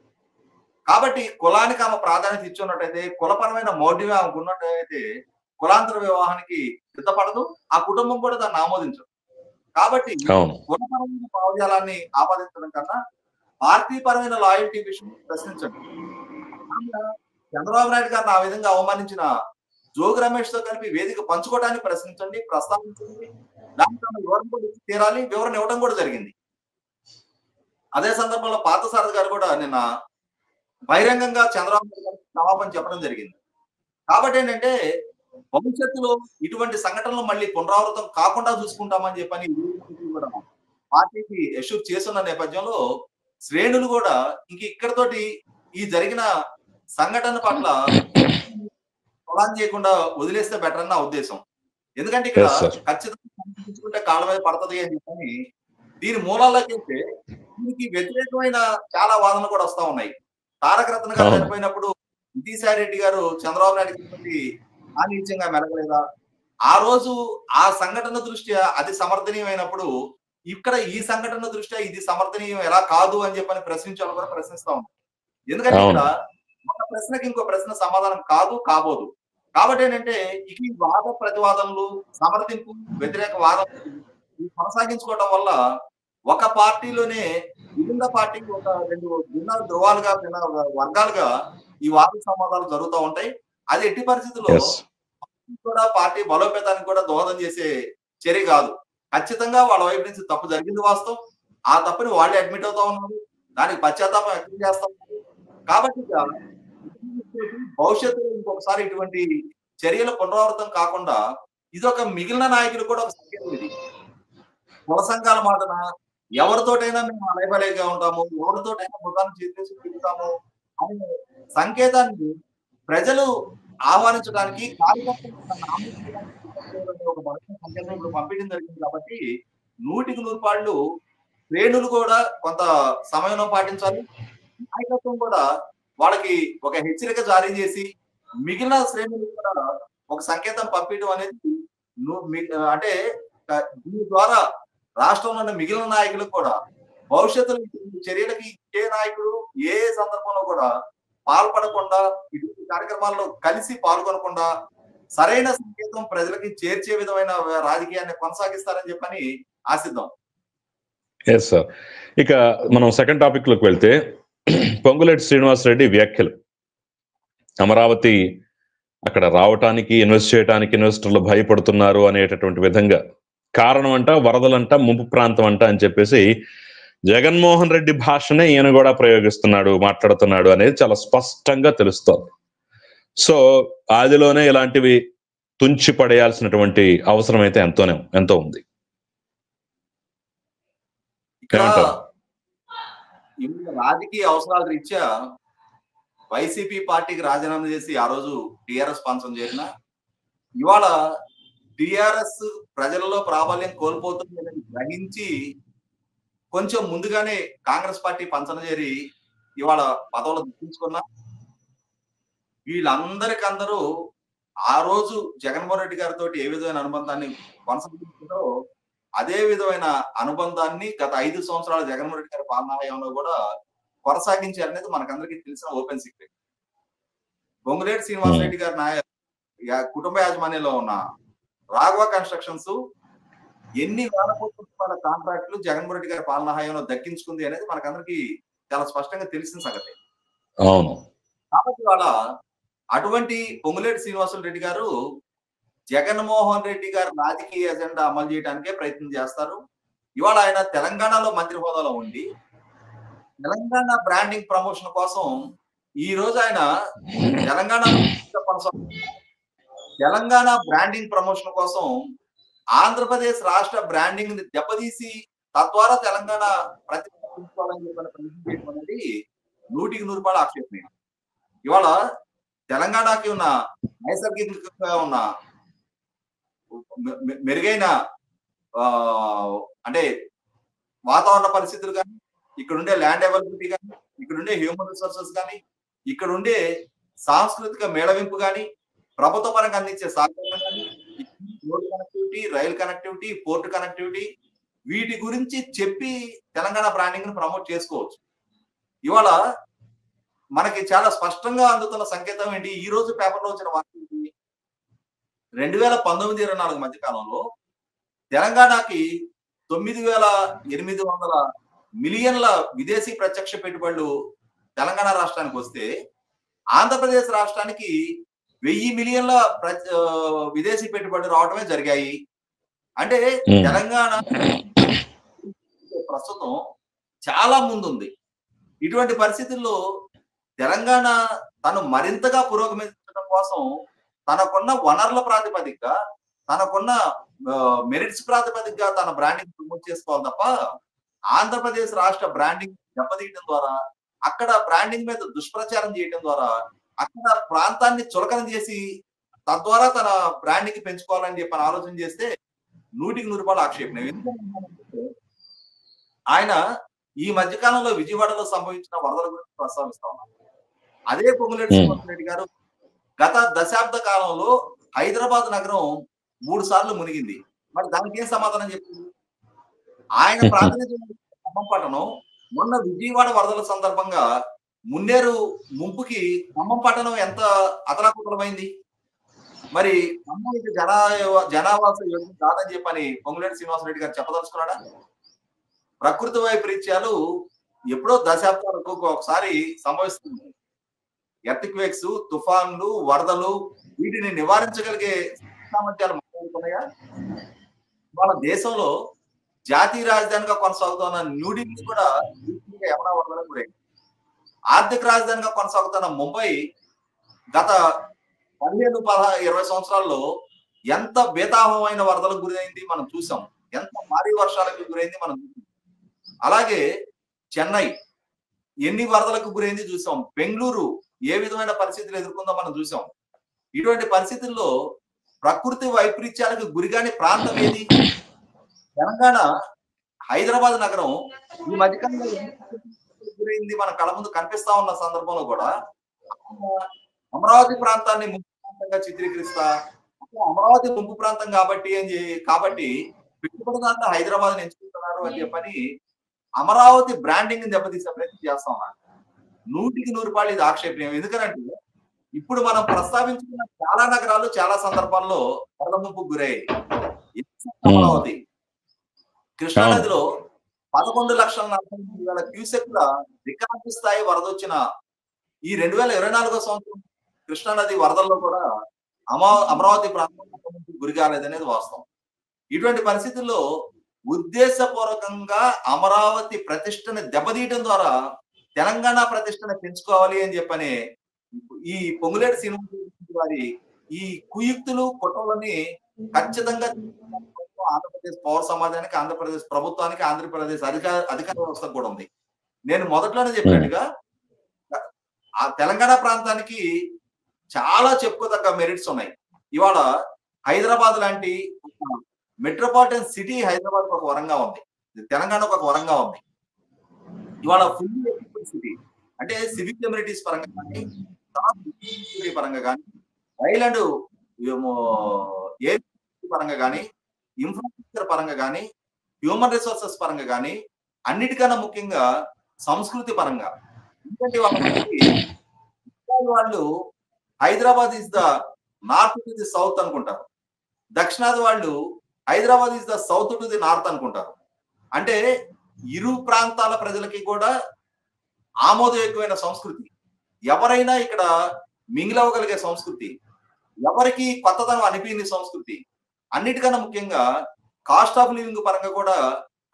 కాబట్టి కులానికి ఆమె ప్రాధాన్యత ఇచ్చున్నట్టయితే, కులపరమైన మోటివ్ ఆమెకు ఉన్నట్టయితే కులాంతర వివాహానికి సిద్ధపడదు. ఆ కుటుంబం కూడా దాన్ని ఆమోదించదు. కాబట్టి కులపరమైన భావజాలాన్ని ఆపాదించడం కన్నా పార్టీ పరమైన లాయల్టీ విషయం ప్రశ్నించండి. చంద్రబాబు నాయుడు గారిని ఆ విధంగా అవమానించిన జోగి రమేష్ తో కలిపి వేదిక పంచుకోవడానికి ప్రశ్నించండి, ప్రస్తావించండి. దానికి వివరణ కూడా తీరాలి. వివరణ ఇవ్వడం కూడా జరిగింది. అదే సందర్భంలో పార్థసారథి గారు కూడా నిన్న బహిరంగంగా చంద్రబాబు నాయుడు గారికి క్షమాపణ చెప్పడం జరిగింది. కాబట్టి ఏంటంటే, భవిష్యత్తులో ఇటువంటి సంఘటనలు మళ్ళీ పునరావృతం కాకుండా చూసుకుంటామని చెప్పని కూడా పార్టీకి ఎష్యూర్ చేస్తున్న నేపథ్యంలో శ్రేణులు కూడా ఇక్కడతోటి ఈ జరిగిన సంఘటన పట్ల పొలాన్ చేయకుండా వదిలేస్తే బెటర్ అని నా ఉద్దేశం. ఎందుకంటే ఇక్కడ ఖచ్చితంగా తీసుకుంటే కాళ్ళ మీద పడుతుంది అని చెప్పని దీని మూలాల్లోకి వెళ్తే దీనికి వ్యతిరేకమైన చాలా వాదనలు కూడా వస్తా ఉన్నాయి. తారక రత్న గారు చనిపోయినప్పుడు విజయసాయి రెడ్డి గారు చంద్రబాబు నాయుడు ఆనీచంగా మెలగలేదా? ఆ రోజు ఆ సంఘటన దృష్ట్యా అది సమర్థనీయమైనప్పుడు ఇక్కడ ఈ సంఘటన దృష్ట్యా ఇది సమర్థనీయం ఎలా కాదు అని చెప్పని ప్రశ్నించాలని కూడా ప్రశ్నిస్తా ఉన్నాం. ఎందుకంటే ఇక్కడ ఒక ప్రశ్నకి ఇంకో ప్రశ్న సమాధానం కాదు, కాబోదు. కాబట్టి ఏంటంటే ఇక ఈ వాద ప్రతివాదనలు, సమర్థింపు, వ్యతిరేక వాదనలు కొనసాగించుకోవడం వల్ల ఒక పార్టీలోనే విభిన్న పార్టీకి ఒక 2 భిన్న ధృవాలుగా, భిన్న వర్గాలుగా ఈ వాద సంవాదాలు జరుగుతూ ఉంటాయి. అది ఎట్టి పరిస్థితుల్లో కూడా పార్టీ బలోపేతానికి కూడా దోహదం చేసే చర్య కాదు. ఖచ్చితంగా వాళ్ళ వైపు నుంచి తప్పు జరిగింది వాస్తవం. ఆ తప్పుని వాళ్ళే అడ్మిట్ అవుతా ఉన్నారు. దానికి పశ్చాత్తాపం వ్యక్తం చేస్తా ఉన్నారు. కాబట్టి భవిష్యత్తులో ఇంకొకసారి ఇటువంటి చర్యలు పునరావృతం కాకుండా ఇదొక మిగిలిన నాయకులు కూడా ఒక సంకేతం. ఇది కుల సంఘాల మాటన ఎవరితోటైనా మేము అలైబలేగా ఉంటాము, ఎవరితోటైనా ముఖాన్ని చేసి తిరుగుతాము అనే సంకేతాన్ని ప్రజలు ఆహ్వానించడానికి ఒక సంకేతం ఇప్పుడు పంపించడం జరిగింది. కాబట్టి 100% శ్రేణులు కూడా కొంత సమయంలో పాటించాలి. నాయకత్వం కూడా వాళ్ళకి ఒక హెచ్చరిక జారీ చేసి మిగిలిన శ్రేణులు కూడా ఒక సంకేతం పంపించడం అనేది అంటే దీని ద్వారా రాష్ట్రంలో ఉన్న మిగిలిన నాయకులకు కూడా భవిష్యత్తులో చర్యలకి ఏ నాయకుడు ఏ సందర్భంలో కూడా పాల్పడకుండా, ఇటువంటి కార్యక్రమాల్లో కలిసి పాల్గొనకుండా సరైన సంకేతం ప్రజలకి చేర్చే విధమైన రాజకీయాన్ని కొనసాగిస్తారని చెప్పని ఆశిద్దాం. Yes sir. ఇక మనం సెకండ్ టాపిక్ లోకి వెళ్తే, పొంగులేటి శ్రీనివాసరెడ్డి వ్యాఖ్యలు. అమరావతి అక్కడ రావటానికి, ఇన్వెస్ట్ చేయడానికి ఇన్వెస్టర్లు భయపడుతున్నారు అనేటటువంటి విధంగా, కారణం అంట వరదలంట, ముంపు ప్రాంతం అంట అని చెప్పేసి జగన్మోహన్ రెడ్డి భాషనే ఈయన కూడా ప్రయోగిస్తున్నాడు, మాట్లాడుతున్నాడు అనేది చాలా స్పష్టంగా తెలుస్తోంది. సో ఆదిలోనే ఇలాంటివి తుంచి పడేయాల్సినటువంటి అవసరం అయితే ఎంతో ఉంది. రాజకీయ అవసరాల రీత్యా వైసీపీ పార్టీకి రాజీనామా చేసి ఆ రోజు టిఆర్ఎస్ పంచం చేరిన, ఇవాళ టిఆర్ఎస్ ప్రజలలో ప్రాబల్యం కోల్పోతుందని గ్రహించి కొంచెం ముందుగానే కాంగ్రెస్ పార్టీ పంచన చేరి ఇవాళ పదవులు దక్కించుకున్నా. వీళ్ళందరికందరూ ఆ రోజు జగన్మోహన్ రెడ్డి గారితో ఏ విధమైన అనుబంధాన్ని కొనసాగించారో అదే విధమైన అనుబంధాన్ని గత 5 సంవత్సరాల జగన్మోహన్ రెడ్డి గారి పాలనాయంలో కూడా కొనసాగించారనేది మనకందరికీ తెలిసిన ఓపెన్ సీక్రెట్. పొంగులేటి శ్రీనివాసరెడ్డి గారి కుటుంబ యాజమాన్యంలో ఉన్న రాఘవ కన్స్ట్రక్షన్స్ ఎన్ని వేల కోట్ల రూపాయల కాంట్రాక్టులు జగన్మోహన్ రెడ్డి గారి పాలనా హయాంలో దక్కించుకుంది అనేది మనకందరికి చాలా స్పష్టంగా తెలిసిన సంగతి. అవును. కాబట్టి వాళ్ళ అటువంటి పొంగులేటి శ్రీనివాసులు రెడ్డి గారు జగన్మోహన్ రెడ్డి గారి రాజకీయ ఎజెండా అమలు చేయడానికే ప్రయత్నం చేస్తారు. ఇవాళ ఆయన తెలంగాణలో మంత్రి హోదాలో ఉండి తెలంగాణ బ్రాండింగ్ ప్రమోషన్ కోసం ఈ రోజు ఆయన తెలంగాణ బ్రాండింగ్ ప్రమోషన్ కోసం ఆంధ్రప్రదేశ్ రాష్ట్ర బ్రాండింగ్ ని దెబ్బతీసి తద్వారా తెలంగాణ ప్రతిపాదించాలని చెప్పిన ప్రయత్నం చేయడం అనేది 100% ఆక్షేపణీయం. ఇవాళ తెలంగాణకి ఉన్న నైసర్గికంగా ఉన్న మెరుగైన అంటే వాతావరణ పరిస్థితులు కానీ, ఇక్కడ ఉండే ల్యాండ్ అవైలబిలిటీ కానీ, ఇక్కడ ఉండే హ్యూమన్ రిసోర్సెస్ కానీ, ఇక్కడ ఉండే సాంస్కృతిక మేళవింపు కానీ, ప్రభుత్వ పరంగా అందించే సహకారం కానీ, road connectivity, rail connectivity, port connectivity, వీటి గురించి చెప్పి తెలంగాణ బ్రాండింగ్ ని ప్రమోట్ చేసుకోవచ్చు. ఇవాళ మనకి చాలా స్పష్టంగా అందుతున్న సంకేతం ఏంటి? ఈ రోజు పేపర్లో వచ్చిన వార్త 2019-24 మధ్య కాలంలో తెలంగాణకి 9,800 మిలియన్ల విదేశీ ప్రత్యక్ష పెట్టుబడులు తెలంగాణ రాష్ట్రానికి వస్తే ఆంధ్రప్రదేశ్ రాష్ట్రానికి 1000 మిలియన్ల విదేశీ పెట్టుబడులు రావడమే జరిగాయి. అంటే తెలంగాణ ప్రస్తుతం చాలా ముందుంది. ఇటువంటి పరిస్థితుల్లో తెలంగాణ తను మరింతగా పురోగమించడం కోసం తనకున్న వనరుల ప్రాతిపదికగా, తనకున్న మెరిట్స్ ప్రాతిపదికగా తన బ్రాండింగ్ ప్రమోట్ చేసుకోవాలి తప్ప ఆంధ్రప్రదేశ్ రాష్ట్ర బ్రాండింగ్ దెబ్బతీయడం ద్వారా, అక్కడ బ్రాండింగ్ మీద దుష్ప్రచారం చేయడం ద్వారా, అక్కడ ప్రాంతాన్ని చులకన చేసి తద్వారా తన బ్రాండింగ్ పెంచుకోవాలని చెప్పి ఆలోచన చేస్తే 100% ఆక్షేపణీయం. ఎందుకంటే ఆయన ఈ మధ్యకాలంలో విజయవాడలో సంభవించిన వరదల గురించి ప్రస్తావిస్తా ఉన్నారు. అదే పొంగులేటి శ్రీనివాస్ రెడ్డి గారు గత దశాబ్ద కాలంలో హైదరాబాద్ నగరం 3 సార్లు మునిగింది. మరి దానికి ఏం సమాధానం చెప్పింది? ఆయన ప్రాతినిధ్యం ఖమ్మం పట్టణం మొన్న విజయవాడ వరదల సందర్భంగా మున్నేరు ముంపుకి ఖమ్మం పట్టణం ఎంత అతలాకుతలమైంది. మరి ఖమ్మంకి జనావాస యోజన కాదని చెప్పని పొంగులేటి శ్రీనివాస్ రెడ్డి గారు చెప్పదలుచుకున్నాడా? ప్రకృతి వైపరీత్యాలు ఎప్పుడో దశాబ్దాలకు ఒకసారి సంభవిస్తుంది. ఎర్త్క్వేక్స్, తుఫాన్లు, వరదలు, వీటిని నివారించగలిగే సామర్థ్యాలు మాట్లాడుతున్నాయా? మన దేశంలో జాతీయ రాజధానిగా కొనసాగుతున్న న్యూఢిల్లీ కూడా యమునా వరదలకు గురైంది. ఆర్థిక రాజధానిగా కొనసాగుతున్న ముంబై గత 15-20 సంవత్సరాల్లో ఎంత బేతాహమైన వరదలకు గురైంది మనం చూసాం. ఎంత భారీ వర్షాలకు గురైంది మనం చూసాం. అలాగే చెన్నై ఎన్ని వరదలకు గురైంది చూసాం. బెంగళూరు ఏ విధమైన పరిస్థితులు ఎదుర్కొందో మనం చూసాం. ఇటువంటి పరిస్థితుల్లో ప్రకృతి వైపరీత్యాలకు గురిగాని ప్రాంతం ఏది? తెలంగాణ హైదరాబాద్ నగరం ఈ మధ్యకాలంలో గురైంది మన కళ్ళ ముందు కనిపిస్తా ఉన్న సందర్భంలో కూడా అమరావతి ప్రాంతాన్ని ముంపు ప్రాంతంగా చిత్రీకరిస్తా, అమరావతి ముంపు ప్రాంతం కాబట్టి పెట్టుబడిదారులు హైదరాబాద్ ఎంచుకుంటున్నారు అని చెప్పని అమరావతి బ్రాండింగ్ దెబ్బతీసే ప్రయత్నం చేస్తా ఉన్నారు. 100% ఇది ఆక్షేపణీయం. ఎందుకంటే ఇప్పుడు మనం ప్రస్తావించుకున్న చాలా నగరాలు చాలా సందర్భాల్లో వరద ముంపుకు గురయ్యాయి. అమరావతి కృష్ణానదిలో 11,40,000 క్యూసెక్ల రికార్డు స్థాయి వరద వచ్చిన ఈ 2024 సంవత్సరం కృష్ణానది వరదల్లో కూడా అమరావతి ప్రాంతం గురి కాలేదనేది వాస్తవం. ఇటువంటి పరిస్థితుల్లో ఉద్దేశపూర్వకంగా అమరావతి ప్రతిష్టని దెబ్బతీయడం ద్వారా తెలంగాణ ప్రతిష్టని పెంచుకోవాలి అని చెప్పని ఈ పొంగులేటి శ్రీనివాస్ వారి ఈ కుయుక్తులు కుట్రలని ఖచ్చితంగా ఆంధ్రప్రదేశ్ పౌర సమాజానికి, ఆంధ్రప్రదేశ్ ప్రభుత్వానికి, ఆంధ్రప్రదేశ్ అధికార వ్యవస్థకు కూడా ఉంది. నేను మొదట్లోనే చెప్పినట్టుగా ఆ తెలంగాణ ప్రాంతానికి చాలా చెప్పుకోదగ్గ మెరిట్స్ ఉన్నాయి. ఇవాళ హైదరాబాద్ లాంటి మెట్రోపాలిటన్ సిటీ హైదరాబాద్ ఒక వరంగా ఉంది, తెలంగాణకు ఒక వరంగా ఉంది. ఇవాళ ఫుల్లీ ఎక్విప్డ్ సిటీ అంటే సివిక్ కమ్యూనిటీస్ పరంగా కానీ, పరంగా కానీ, రైల్ అండ్ ఎయిర్ పరంగా కానీ, ఇన్ఫ్రాస్ట్రక్చర్ పరంగా కానీ, హ్యూమన్ రిసోర్సెస్ పరంగా కానీ, అన్నిటికన్నా ముఖ్యంగా సంస్కృతి పరంగా. ఎందుకంటే వాళ్ళు Hyderabad is the north to the south అనుకుంటారు. దక్షిణాది వాళ్ళు Hyderabad is the south to the north అనుకుంటారు. అంటే ఇరు ప్రాంతాల ప్రజలకి కూడా ఆమోదయోగ్యమైన సంస్కృతి, ఎవరైనా ఇక్కడ మింగిలవగలిగే సంస్కృతి, ఎవరికి కొత్తదనం అనిపించని సంస్కృతి, అన్నిటికన్నా ముఖ్యంగా కాస్ట్ ఆఫ్ లివింగ్ పరంగా కూడా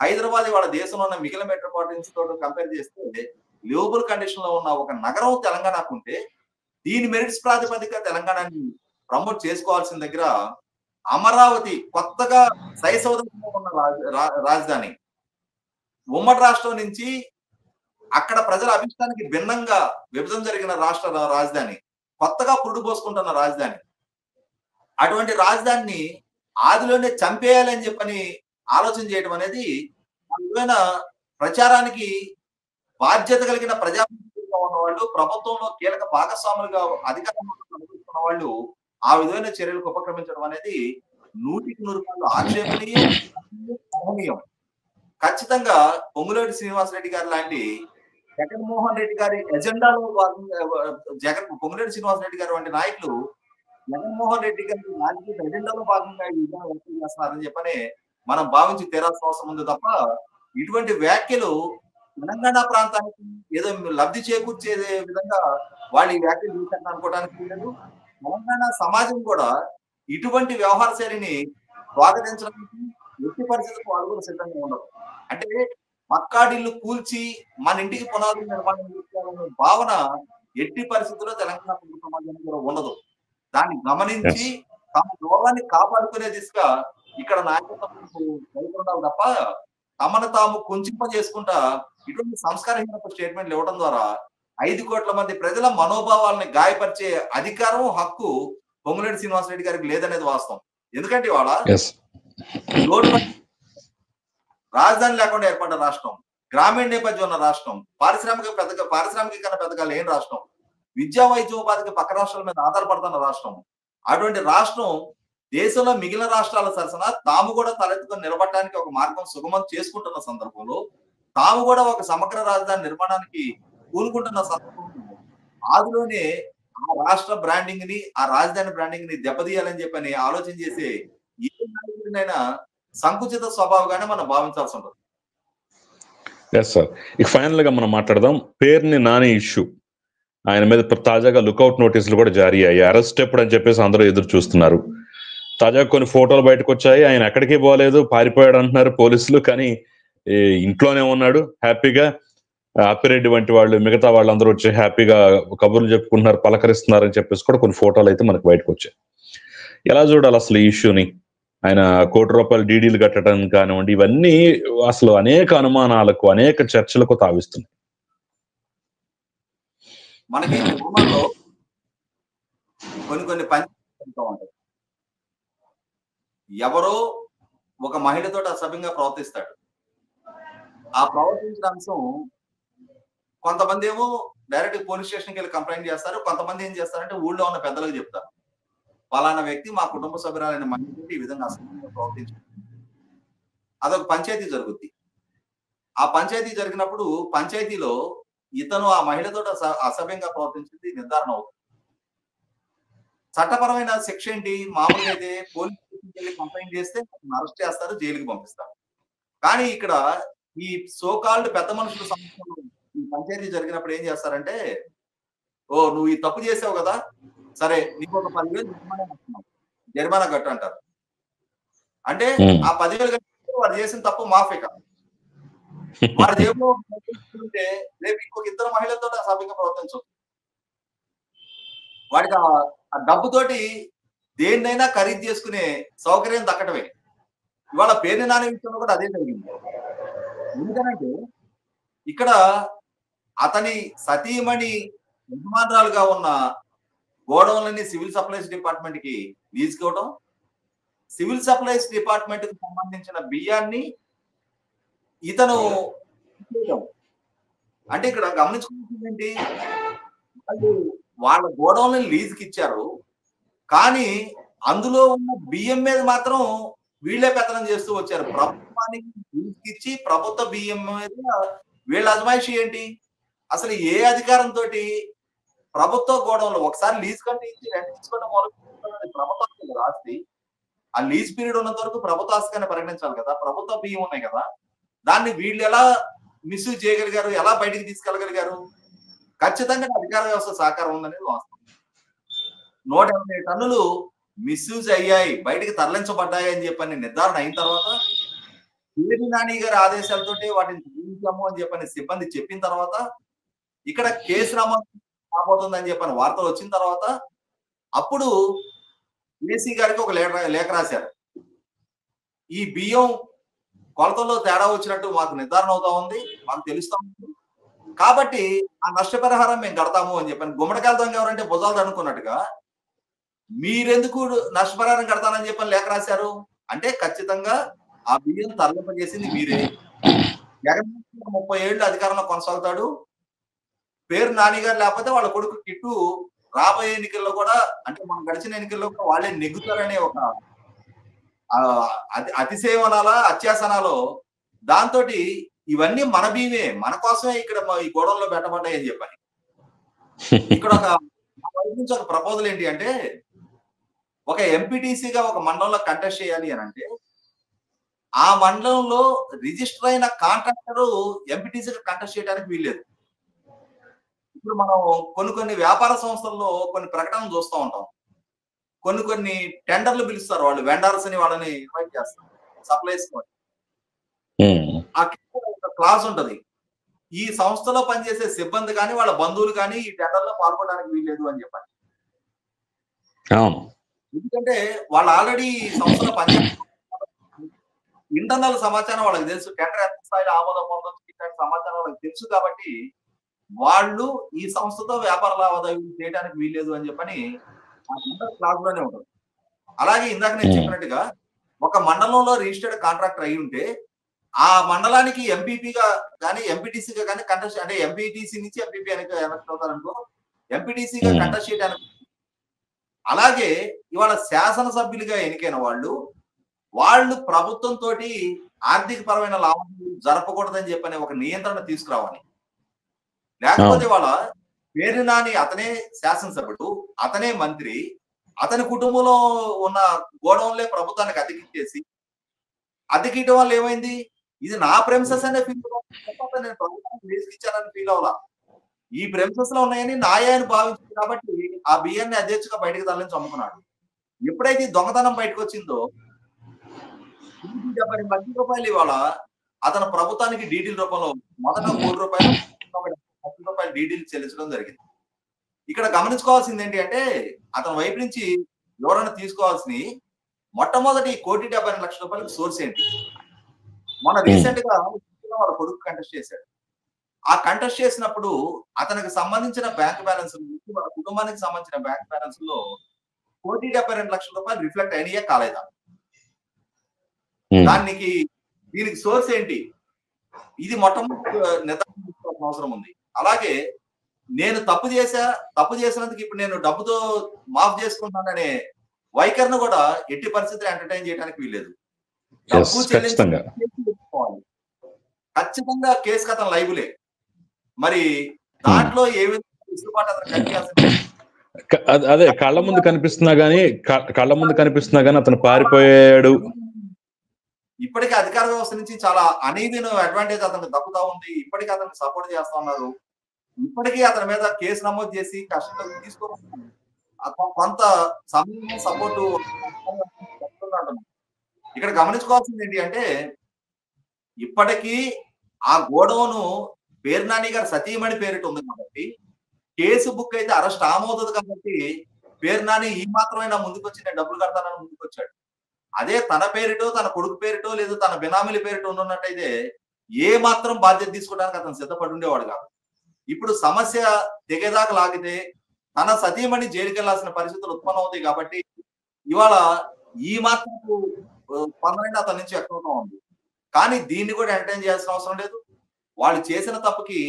హైదరాబాద్ వాళ్ళ దేశంలో ఉన్న మిగిలిన మెట్రోపాలిటన్స్ తో కంపేర్ చేస్తే లివబుల్ కండిషన్ లో ఉన్న ఒక నగరం తెలంగాణకు ఉంటే దీని మెరిట్స్ ప్రాతిపదిక తెలంగాణని ప్రమోట్ చేసుకోవాల్సిన దగ్గర అమరావతి కొత్తగా సైసౌదంగా ఉన్న రాజధాని, ఉమ్మడి రాష్ట్రం నుంచి అక్కడ ప్రజల అభిష్టానికి భిన్నంగా విభజన జరిగిన రాష్ట్ర రాజధాని, కొత్తగా పురుడు పోసుకుంటున్న రాజధాని, అటువంటి రాజధానిని ఆదిలోనే చంపేయాలని చెప్పని ఆలోచన చేయడం అనేది విధమైన ప్రచారానికి బాధ్యత కలిగిన ప్రజాప్రతినిధులుగా ఉన్న వాళ్ళు, ప్రభుత్వంలో కీలక భాగస్వాములుగా అధికారంలో అనుభవిస్తున్న వాళ్ళు ఆ విధమైన చర్యలకు ఉపక్రమించడం అనేది 100% ఆక్షేపణీయం. ఖచ్చితంగా పొంగులేటి శ్రీనివాసరెడ్డి గారు లాంటి జగన్మోహన్ రెడ్డి గారి ఎజెండాలో భాగంగా పొంగులేటి శ్రీనివాసరెడ్డి గారు వంటి నాయకులు జగన్మోహన్ రెడ్డి గారి రాజకీయ ఎజెండాలో భాగంగా ఈ విధంగా వ్యక్తం చేస్తున్నారని చెప్పని మనం భావించి తీరాల్సిన అవసరం ఉంది తప్ప ఇటువంటి వ్యాఖ్యలు తెలంగాణ ప్రాంతానికి ఏదో లబ్ధి చేకూర్చే విధంగా వాళ్ళు ఈ వ్యాఖ్యలు చేశారని అనుకోవడానికి లేదు. తెలంగాణ సమాజం కూడా ఇటువంటి వ్యవహార శైలిని స్వాగతించడానికి ఎట్టి పరిస్థితులకు వాళ్ళు కూడా సిద్ధంగా ఉండరు. అంటే పక్కాడిల్లు కూల్చి మన ఇంటికి పునాదులు నిర్మాణం చేయాలనే భావన ఎట్టి పరిస్థితుల్లో తెలంగాణ ప్రభుత్వ సమాజానికి కూడా ఉండదు. దాన్ని గమనించి తమ గౌరవాన్ని కాపాడుకునే దిశగా ఇక్కడ నాయకత్వం ఉండాలి తప్ప తమను తాము కుంచింపజేసుకుంటా ఇటువంటి సంస్కారహీన స్టేట్మెంట్లు ఇవ్వడం ద్వారా 5 కోట్ల మంది ప్రజల మనోభావాలని గాయపరిచే అధికారం, హక్కు పొంగులేటి శ్రీనివాసరెడ్డి గారికి లేదనేది వాస్తవం. ఎందుకంటే ఇవాళ రాజధాని లేకుండా ఏర్పడ్డ రాష్ట్రం, గ్రామీణ నేపథ్యం ఉన్న రాష్ట్రం, పారిశ్రామికీకరణ పెద్దగా లేని రాష్ట్రం, విద్యా వైద్య ఉపాధికి పక్క రాష్ట్రాల మీద ఆధారపడుతున్న రాష్ట్రం, అటువంటి రాష్ట్రం దేశంలో మిగిలిన రాష్ట్రాల సరసన తాము కూడా తలెత్తుకొని నిలబడటానికి ఒక మార్గం సుగమం చేసుకుంటున్న సందర్భంలో, తాము కూడా ఒక సమగ్ర రాజధాని నిర్మాణానికి కూనుకుంటున్న సందర్భంలో ఆదిలోనే ఆ రాష్ట్ర బ్రాండింగ్ ని, ఆ రాజధాని బ్రాండింగ్ ని దెబ్బతీయాలని చెప్పని ఆలోచన చేసే ఏ నాయకుడినైనా సంకుచిత స్వభావంగానే మనం భావించాల్సి ఉంటుంది. ఎస్ సార్, ఇక ఫైనల్ గా మనం మాట్లాడదాం పేరుని నాని ఇష్యూ. ఆయన మీద తాజాగా లుకౌట్ నోటీసులు కూడా జారీ అయ్యాయి. అరెస్ట్ ఎప్పుడు అని చెప్పేసి అందరూ ఎదురు చూస్తున్నారు. తాజాగా కొన్ని ఫోటోలు బయటకు వచ్చాయి. ఆయన ఎక్కడికి పోలేదు, పారిపోయాడు అంటున్నారు పోలీసులు. కానీ ఇంట్లోనే ఉన్నాడు హ్యాపీగా. అప్పిరెడ్డి వంటి వాళ్ళు, మిగతా వాళ్ళందరూ వచ్చి హ్యాపీగా కబుర్లు చెప్పుకుంటున్నారు, పలకరిస్తున్నారు అని చెప్పేసి కూడా కొన్ని ఫోటోలు అయితే మనకు బయటకు వచ్చాయి. ఎలా చూడాలి అసలు ఈ ఇష్యూని? ఆయన ₹1 కోటి డీడీలు కట్టడం కానివ్వండి, ఇవన్నీ అసలు అనేక అనుమానాలకు, అనేక చర్చలకు తావిస్తున్నాయి. మనకి కుటుంబంలో కొన్ని పంచాయతీలు ఉంటాయి. ఎవరో ఒక మహిళతో అసభ్యంగా ప్రవర్తిస్తాడు. ఆ ప్రవర్తించిన అంశం కొంతమంది ఏమో డైరెక్ట్ పోలీస్ స్టేషన్కి వెళ్ళి కంప్లైంట్ చేస్తారు. కొంతమంది ఏం చేస్తారంటే ఊళ్ళో ఉన్న పెద్దలకు చెప్తారు, పలానా వ్యక్తి మా కుటుంబ సభ్యురాలైన మహిళతో ఈ విధంగా అసభ్యంగా ప్రవర్తించారు. అదొక పంచాయతీ జరుగుద్ది. ఆ పంచాయతీ జరిగినప్పుడు పంచాయతీలో ఇతను ఆ మహిళతో అసభ్యంగా ప్రవర్తించింది నిర్ధారణ అవుతుంది. చట్టపరమైన శిక్ష ఏంటి? మామూలుగా అయితే పోలీస్ స్టేషన్కి వెళ్ళి కంప్లైంట్ చేస్తే అరెస్ట్ చేస్తారు, జైలుకి పంపిస్తారు. కానీ ఇక్కడ ఈ సోకాల్డ్ పెద్ద మనుషుల సమస్యలు ఈ పంచాయతీ జరిగినప్పుడు ఏం చేస్తారంటే, ఓ నువ్వు ఈ తప్పు చేసావు కదా, సరే నీకు ఒక 10,000 జరిమానా కట్టు అంటారు. అంటే ఆ 10,000 కట్టినప్పుడు వాడు చేసిన తప్పు మాఫీ కాదు. వాడి జేబులో ఉంటే రేపు ఇంకొక 2 మహిళలతో సభ్యంగా ప్రవర్తించవచ్చు. వాడికి ఆ డబ్బుతోటి దేన్నైనా ఖరీదు చేసుకునే సౌకర్యం దక్కటమే. ఇవాళ పేరుని నాని విషయంలో కూడా అదే జరిగింది. ఎందుకంటే ఇక్కడ అతని సతీమణి యజమానురాలుగా ఉన్న గోడౌన్లని సివిల్ సప్లైస్ డిపార్ట్మెంట్ కి లీజుకోవడం, సివిల్ సప్లైస్ డిపార్ట్మెంట్ కి సంబంధించిన బియ్యాన్ని ఇతను అంటే ఇక్కడ గమనించుకోవాల్సింది ఏంటి, వాళ్ళు వాళ్ళ గోడౌన్ లీజుకి ఇచ్చారు, కానీ అందులో ఉన్న బియ్యం మీద మాత్రం వీళ్ళే పెత్తనం చేస్తూ వచ్చారు. ప్రభుత్వానికి లీజుకి ఇచ్చి ప్రభుత్వ బియ్యం మీద వీళ్ళ అజమాయిషి ఏంటి? అసలు ఏ అధికారంతో ప్రభుత్వ గోడౌన్లో ఒకసారి లీజ్ కంటే ఇచ్చి రెంట్ తీసుకోవడం మొదలు అది ప్రభుత్వం ఆస్తి. ఆ లీజ్ పీరియడ్ ఉన్నంత వరకు ప్రభుత్వ ఆస్తిగానే పరిగణించాలి కదా, ప్రభుత్వ బియ్యం ఉన్నాయి కదా. దాన్ని వీళ్ళు ఎలా మిస్యూజ్ చేయగలిగారు, ఎలా బయటికి తీసుకెళ్ళగలిగారు? ఖచ్చితంగా అధికార వ్యవస్థ సహకారం ఉందనేది వాస్తవం. 180 టన్నులు మిస్యూజ్ అయ్యాయి, బయటికి తరలించబడ్డాయి అని చెప్పని నిర్ధారణ అయిన తర్వాత పేర్ని నాని గారి ఆదేశాలతోటి వాటిని తరలించాము అని చెప్పని సిబ్బంది చెప్పిన తర్వాత, ఇక్కడ కేసు నమోదు కాబోతుందని చెప్పని వార్తలు వచ్చిన తర్వాత అప్పుడు ఏసీ గారికి ఒక లేఖ రాశారు. ఈ బియ్యం కొలతల్లో తేడా వచ్చినట్టు మాకు నిర్ధారణ అవుతా ఉంది, మాకు తెలుస్తా ఉంది, కాబట్టి ఆ నష్టపరిహారం మేము కడతాము అని చెప్పని. గుమ్మడికాయల దొంగ ఎవరంటే భుజాలు అనుకున్నట్టుగా మీరెందుకు నష్టపరిహారం కడతానని చెప్పని లేఖ రాశారు అంటే ఖచ్చితంగా ఆ బియ్యం తరలింపజేసింది మీరే. జగన్ 30 ఏళ్ళు అధికారంలో కొనసాగుతాడు. పేరు నాని గారు లేకపోతే వాళ్ళ కొడుకు కిట్టు రాబోయే ఎన్నికల్లో కూడా, అంటే మనం గడిచిన ఎన్నికల్లో కూడా వాళ్ళే నెగ్గుతారనే ఒక అతిశయమనాలా అత్యాసనాలో దాంతో ఇవన్నీ మన బియ్యమే, మన కోసమే ఇక్కడ ఈ గోడౌన్లో పెట్టబడ్డాయి అని చెప్పని. ఇక్కడ ఒక ప్రపోజల్ ఏంటి అంటే, ఒక ఎంపీటీసీగా ఒక మండలంలో కంటెస్ట్ చేయాలి అని అంటే ఆ మండలంలో రిజిస్టర్ అయిన కాంట్రాక్టర్ ఎంపీటీసీగా కంటెస్ట్ చేయడానికి వీల్లేదు. ఇప్పుడు మనం కొన్ని వ్యాపార సంస్థల్లో కొన్ని ప్రకటనలు చూస్తూ ఉంటాం, కొన్ని టెండర్లు పిలుస్తారు, వాళ్ళు వెండర్స్ అని వాళ్ళని ఇన్వైట్ చేస్తారు సప్లైస్. ఆ క్లాస్ ఉంటది, ఈ సంస్థలో పనిచేసే సిబ్బంది కానీ వాళ్ళ బంధువులు కానీ ఈ టెండర్ లో పాల్గొనడానికి వీల్లేదు అని చెప్పాలి. ఎందుకంటే వాళ్ళు ఆల్రెడీ సంస్థలో పనిచేస్తారు, ఇంటర్నల్ సమాచారం వాళ్ళకి తెలుసు, టెండర్ ఎంత స్థాయిలో ఆమోదం పొందొచ్చు ఇట్లాంటి సమాచారం వాళ్ళకి తెలుసు. కాబట్టి వాళ్ళు ఈ సంస్థతో వ్యాపార లావాదేవీలు చేయడానికి వీల్లేదు అని చెప్పని ఆ టెండర్ క్లాస్ లోనే ఉంటుంది. అలాగే ఇందాక నేను చెప్పినట్టుగా ఒక మండలంలో రిజిస్టర్డ్ కాంట్రాక్టర్ అయి ఉంటే ఆ మండలానికి ఎంపీపీగా కానీ ఎంపీటీసీగా కానీ కంటెస్ట్, అంటే ఎంపీటీసీ నుంచి ఎంపీపీ అని ఎలక్ట్ అవుతారనుకో, ఎంపీటీసీగా కంటెస్ట్ చేయడానికి. అలాగే ఇవాళ శాసనసభ్యులుగా ఎన్నికైన వాళ్ళు ప్రభుత్వంతో ఆర్థిక పరమైన లావాదేవీలు జరపకూడదని చెప్పని ఒక నియంత్రణ తీసుకురావాలి. లేకపోతే వాళ్ళ పేరు నాని అతనే శాసనసభ్యుడు, అతనే మంత్రి, అతని కుటుంబంలో ఉన్న గోడౌన్లే ప్రభుత్వానికి అతికిచ్చేసి, అతికియటం వల్ల ఏమైంది, ఇది నా ప్రెమిసెస్ అనే ఫీల్, నేను ప్రభుత్వానికి లీజుకి ఇచ్చానని ఫీల్ అవ్వాలా. ఈ ప్రెమిసెస్ లో ఉన్నాయని నాయని భావించింది కాబట్టి ఆ బియ్యాన్ని అధ్యక్షగా బయటకు తరలించి అమ్ముకున్నాడు. ఎప్పుడైతే దొంగతనం బయటకు వచ్చిందో 70 లక్షల రూపాయలు ఇవాళ అతను ప్రభుత్వానికి డీడీల రూపంలో మొదట 1 కోటి రూపాయలు డీడీలు చెల్లించడం జరిగింది. ఇక్కడ గమనించుకోవాల్సింది ఏంటి అంటే, అతని వైపు నుంచి ఎవరైనా తీసుకోవాల్సిన మొట్టమొదటి 1,70,00,000 రూపాయలకు సోర్స్ ఏంటి? మన రీసెంట్ గా వాళ్ళ కొడుకు కంటెస్ట్ చేశాడు. ఆ కంటెస్ట్ చేసినప్పుడు అతనికి సంబంధించిన బ్యాంక్ బ్యాలెన్స్, వాళ్ళ కుటుంబానికి సంబంధించిన బ్యాంక్ బ్యాలెన్స్ లో 1,72,00,000 రూపాయలు రిఫ్లెక్ట్ అయినాయా కాలేదా? దీనికి సోర్స్ ఏంటి? ఇది మొట్టమొదటి నిర్ధారణ తీసుకోవాల్సిన అవసరం ఉంది. అలాగే నేను తప్పు చేసినందుకు ఇప్పుడు నేను డబ్బుతో మాఫ్ చేసుకుంటాననే వైఖరిని కూడా ఎట్టి పరిస్థితులు ఎంటర్టైన్ చేయడానికి వీల్లేదు. డబ్బు ఖచ్చితంగా కేసు కథం లైబులే. మరి దాంట్లో ఏ విధంగా అదే కళ్ళ ముందు కనిపిస్తున్నా గానీ అతను పారిపోయాడు. ఇప్పటికే అధికార వ్యవస్థ నుంచి చాలా అనీదీన అడ్వాంటేజ్ అతనికి దక్కుతా ఉంది. ఇప్పటికీ అతనికి సపోర్ట్ చేస్తా ఉన్నారు. ఇప్పటికీ అతని మీద కేసు నమోదు చేసి కష్టంలో తీసుకోవాలి. కొంత సమయం సపోర్టు ఇక్కడ గమనించుకోవాల్సింది ఏంటి అంటే, ఇప్పటికీ ఆ గోడౌను పేరు నాని గారు సతీమణి పేరిట ఉంది కాబట్టి కేసు బుక్ అయితే అరెస్ట్ ఆమవుతుంది కాబట్టి పేరు నాని ఈ మాత్రమైనా ముందుకు వచ్చి నేను డబ్బులు కడతానని ముందుకు వచ్చాడు. అదే తన పేరిటో తన కొడుకు పేరిటో లేదా తన బినామీల పేరిటో ఉన్నట్టయితే ఏ మాత్రం బాధ్యత తీసుకోవడానికి అతను సిద్ధపడి ఉండేవాడు కాదు. ఇప్పుడు సమస్య తెగేదాకా లాగితే తన సతీమణి జైలుకి వెళ్లాల్సిన పరిస్థితులు ఉత్పన్నం అవుతాయి. కాబట్టి ఇవాళ ఈ మాత్రం స్పందన అతని నుంచి ఎక్కువగా ఉంది. కానీ దీన్ని కూడా ఎంటర్టైన్ చేయాల్సిన అవసరం లేదు. వాళ్ళు చేసిన తప్పుకి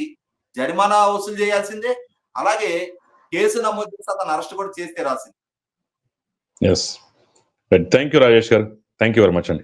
జరిమానా వసూలు చేయాల్సిందే. అలాగే కేసు నమోదు చేసి అతను అరెస్ట్ కూడా చేస్తే రాసింది. థ్యాంక్ యూ రాజేష్ గారు, థ్యాంక్ యూ వెరీ మచ్ అండి.